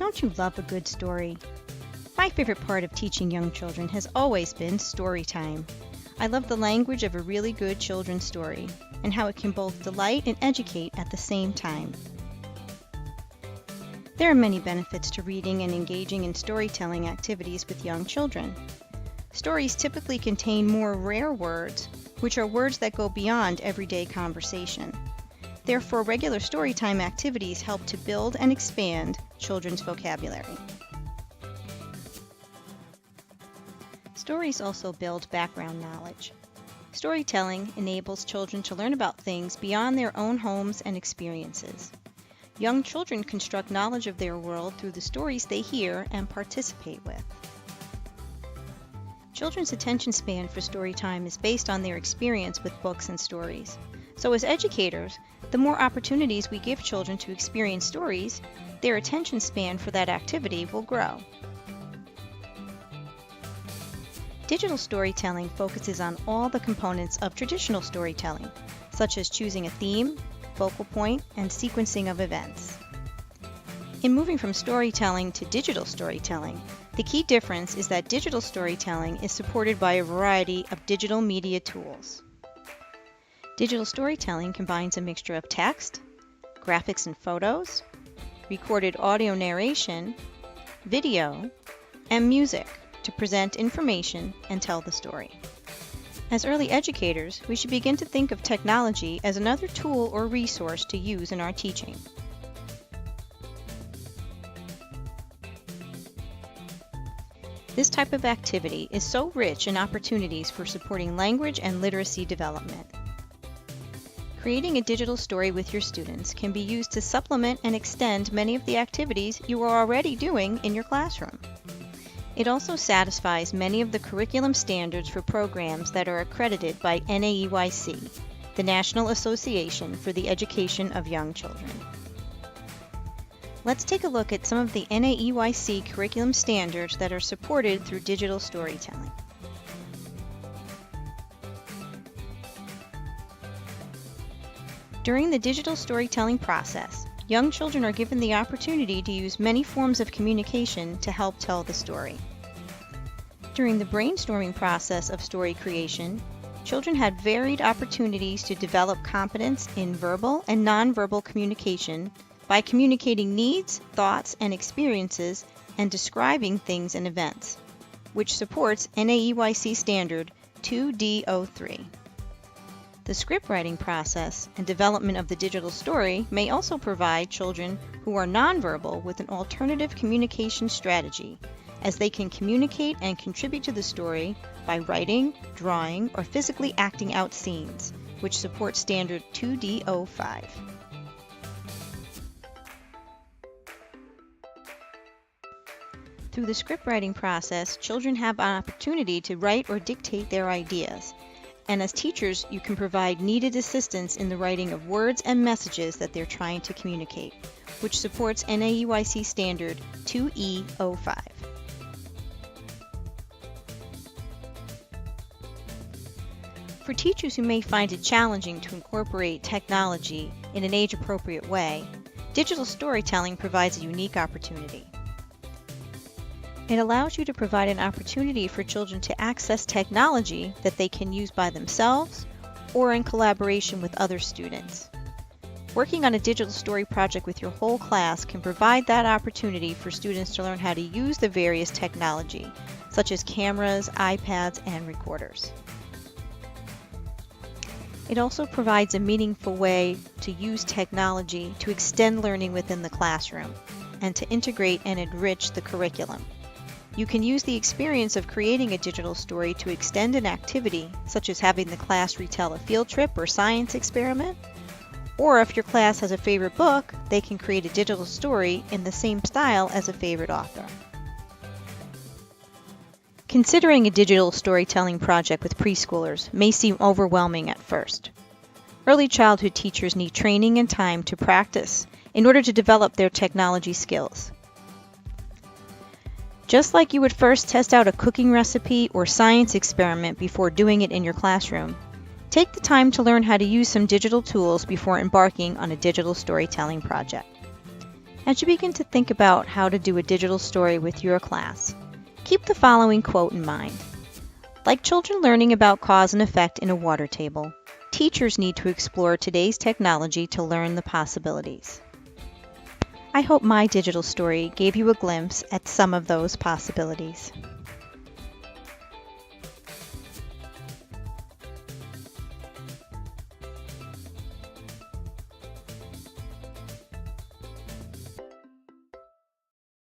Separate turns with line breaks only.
Don't you love a good story? My favorite part of teaching young children has always been story time. I love the language of a really good children's story and how it can both delight and educate at the same time. There are many benefits to reading and engaging in storytelling activities with young children. Stories typically contain more rare words, which are words that go beyond everyday conversation. Therefore, regular storytime activities help to build and expand children's vocabulary. Stories also build background knowledge. Storytelling enables children to learn about things beyond their own homes and experiences. Young children construct knowledge of their world through the stories they hear and participate with. Children's attention span for story time is based on their experience with books and stories. So as educators, the more opportunities we give children to experience stories, their attention span for that activity will grow. Digital storytelling focuses on all the components of traditional storytelling, such as choosing a theme, focal point, and sequencing of events. In moving from storytelling to digital storytelling, the key difference is that digital storytelling is supported by a variety of digital media tools. Digital storytelling combines a mixture of text, graphics and photos, recorded audio narration, video, and music to present information and tell the story. As early educators, we should begin to think of technology as another tool or resource to use in our teaching. This type of activity is so rich in opportunities for supporting language and literacy development. Creating a digital story with your students can be used to supplement and extend many of the activities you are already doing in your classroom. It also satisfies many of the curriculum standards for programs that are accredited by NAEYC, the National Association for the Education of Young Children. Let's take a look at some of the NAEYC curriculum standards that are supported through digital storytelling. During the digital storytelling process, young children are given the opportunity to use many forms of communication to help tell the story. During the brainstorming process of story creation, children had varied opportunities to develop competence in verbal and nonverbal communication by communicating needs, thoughts, and experiences and describing things and events, which supports NAEYC Standard 2D03. The scriptwriting process and development of the digital story may also provide children who are nonverbal with an alternative communication strategy, as they can communicate and contribute to the story by writing, drawing, or physically acting out scenes, which supports Standard 2D05. Through the scriptwriting process, children have an opportunity to write or dictate their ideas. And as teachers, you can provide needed assistance in the writing of words and messages that they're trying to communicate, which supports NAEYC Standard 2E05. For teachers who may find it challenging to incorporate technology in an age-appropriate way, digital storytelling provides a unique opportunity. It allows you to provide an opportunity for children to access technology that they can use by themselves or in collaboration with other students. Working on a digital story project with your whole class can provide that opportunity for students to learn how to use the various technology, such as cameras, iPads, and recorders. It also provides a meaningful way to use technology to extend learning within the classroom and to integrate and enrich the curriculum. You can use the experience of creating a digital story to extend an activity, such as having the class retell a field trip or science experiment. Or if your class has a favorite book, they can create a digital story in the same style as a favorite author. Considering a digital storytelling project with preschoolers may seem overwhelming at first. Early childhood teachers need training and time to practice in order to develop their technology skills. Just like you would first test out a cooking recipe or science experiment before doing it in your classroom, take the time to learn how to use some digital tools before embarking on a digital storytelling project. As you begin to think about how to do a digital story with your class, keep the following quote in mind. Like children learning about cause and effect in a water table, teachers need to explore today's technology to learn the possibilities. I hope my digital story gave you a glimpse at some of those possibilities.